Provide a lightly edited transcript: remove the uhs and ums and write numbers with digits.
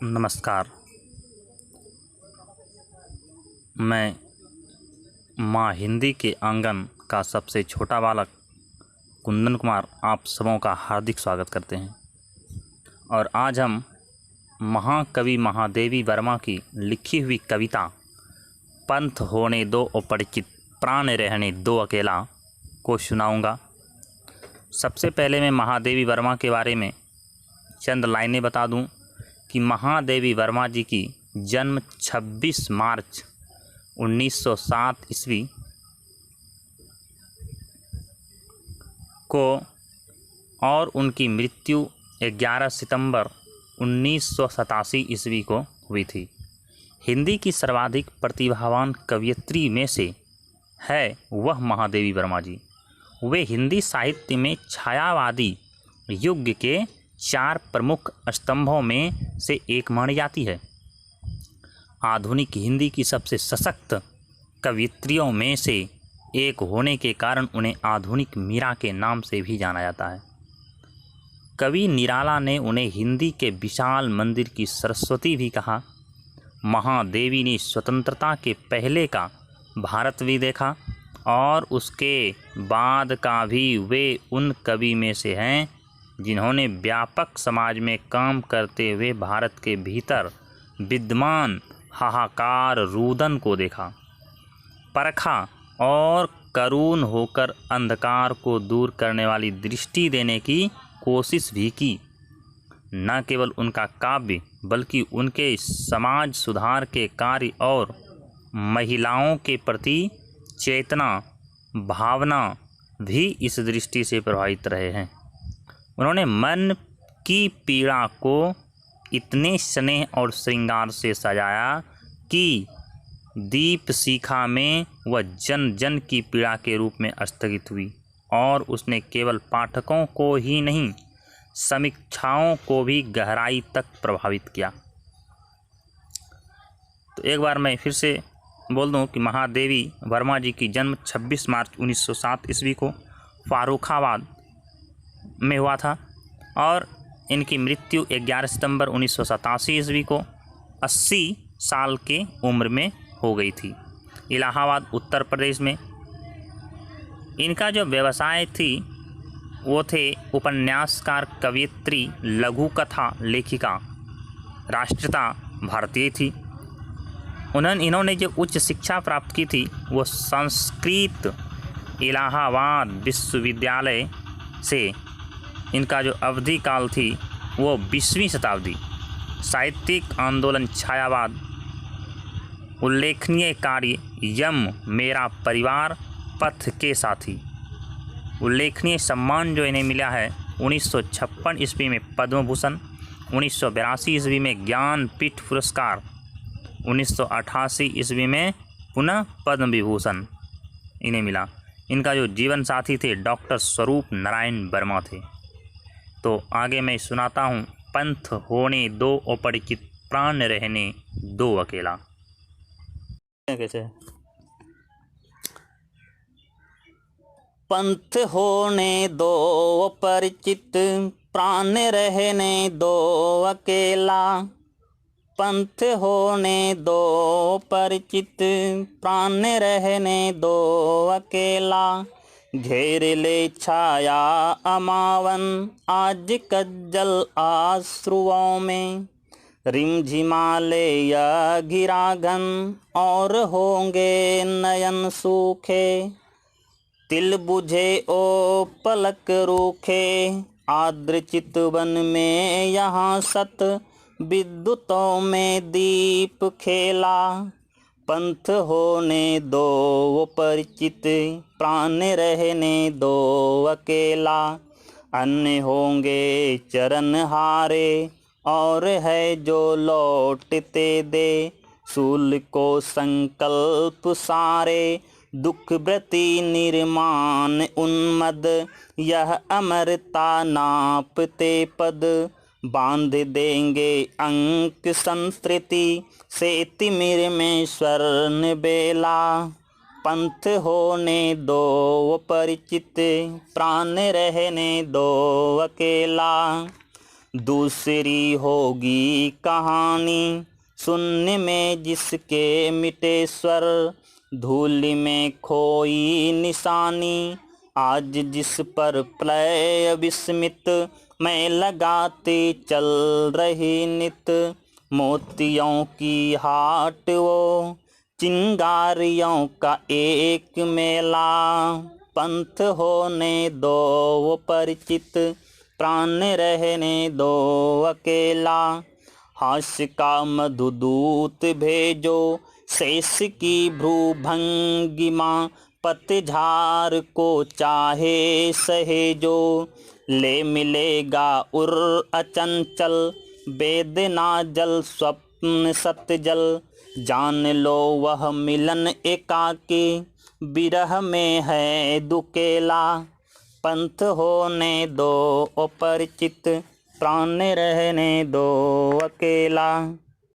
नमस्कार। मैं माँ हिंदी के आंगन का सबसे छोटा बालक कुंदन कुमार आप सबों का हार्दिक स्वागत करते हैं। और आज हम महाकवि महादेवी वर्मा की लिखी हुई कविता पंथ होने दो अपरिचित प्राण रहने दो अकेला को सुनाऊंगा। सबसे पहले मैं महादेवी वर्मा के बारे में चंद लाइनें बता दूं कि महादेवी वर्मा जी की जन्म 26 मार्च 1907 ईस्वी को और उनकी मृत्यु 11 सितंबर 1987 ईस्वी को हुई थी। हिंदी की सर्वाधिक प्रतिभावान कवयित्री में से है वह महादेवी वर्मा जी। वे हिंदी साहित्य में छायावादी युग के 4 प्रमुख स्तंभों में से एक मानी जाती है। आधुनिक हिंदी की सबसे सशक्त कवयित्रियों में से एक होने के कारण उन्हें आधुनिक मीरा के नाम से भी जाना जाता है। कवि निराला ने उन्हें हिंदी के विशाल मंदिर की सरस्वती भी कहा। महादेवी ने स्वतंत्रता के पहले का भारत भी देखा और उसके बाद का भी। वे उन कवि में से हैं जिन्होंने व्यापक समाज में काम करते हुए भारत के भीतर विद्यमान हाहाकार रुदन को देखा, परखा और करुण होकर अंधकार को दूर करने वाली दृष्टि देने की कोशिश भी की। न केवल उनका काव्य बल्कि उनके समाज सुधार के कार्य और महिलाओं के प्रति चेतना भावना भी इस दृष्टि से प्रभावित रहे हैं। उन्होंने मन की पीड़ा को इतने स्नेह और श्रृंगार से सजाया कि दीप शिखा में वह जन जन की पीड़ा के रूप में स्थगित हुई और उसने केवल पाठकों को ही नहीं समीक्षाओं को भी गहराई तक प्रभावित किया। तो एक बार मैं फिर से बोल दूं कि महादेवी वर्मा जी की जन्म 26 मार्च 1907 ईस्वी को फारुखाबाद में हुआ था और इनकी मृत्यु 11 सितंबर 1987 ईस्वी को 80 साल के उम्र में हो गई थी, इलाहाबाद उत्तर प्रदेश में। इनका जो व्यवसाय थी वो थे उपन्यासकार, कवयित्री, लघु कथा लेखिका, राष्ट्रीयता भारतीय थी। इन्होंने जो उच्च शिक्षा प्राप्त की थी वो संस्कृत इलाहाबाद विश्वविद्यालय से। इनका जो अवधि काल थी वो 20वीं शताब्दी। साहित्यिक आंदोलन, छायावाद, उल्लेखनीय कार्य, यम, मेरा परिवार, पथ के साथी। उल्लेखनीय सम्मान जो इन्हें मिला है 1956 ईस्वी में पद्म भूषण, 1982 ईस्वी में ज्ञानपीठ पुरस्कार, 1988 ईस्वी में पुनः पद्म विभूषण इन्हें मिला। इनका जो जीवन साथी थे डॉक्टर स्वरूप नारायण वर्मा थे। तो आगे मैं सुनाता हूँ पंथ होने दो अपरिचित प्राण रहने दो अकेला। कैसे? पंथ होने दो अपरिचित प्राण रहने दो अकेला। पंथ होने दो परिचित प्राण रहने दो अकेला। घेर ले छाया अमावन आज कज्जल आश्रुओं में। रिमझिमाले या घिराघन और होंगे नयन सूखे। तिल बुझे ओ पलक रूखे आर्द्र चितवन में यहाँ सत विद्युतों में दीप खेला। पंथ होने दो परिचित प्राण रहने दो अकेला। अन्य होंगे चरण हारे और है जो लौटते दे। शूल को संकल्प सारे दुख व्रति निर्माण उन्मद। यह अमरता नापते पद बांध देंगे अंक संस्कृति से तिमिर में स्वर्ण बेला। पंथ होने दो परिचित प्राण रहने दो अकेला। दूसरी होगी कहानी, शून्य में जिसके मिटे स्वर, धूल में खोई निशानी। आज जिस पर प्रलय विस्मित, मैं लगाते चल रही नित। मोतियों की हाट वो, चिंगारियों का एक मेला। पंथ होने दो वो परिचित, प्राण रहने दो अकेला। हास्य का मधुदूत भेजो, शेष की भ्रूभंगिमा। पतझार को चाहे सहेजो, ले मिलेगा उर अचंचल। वेदना जल स्वप्न सत्य जल, जान लो वह मिलन एकाकी। विरह में है दुकेला, पंथ होने दो अपरिचित, प्राण रहने दो अकेला।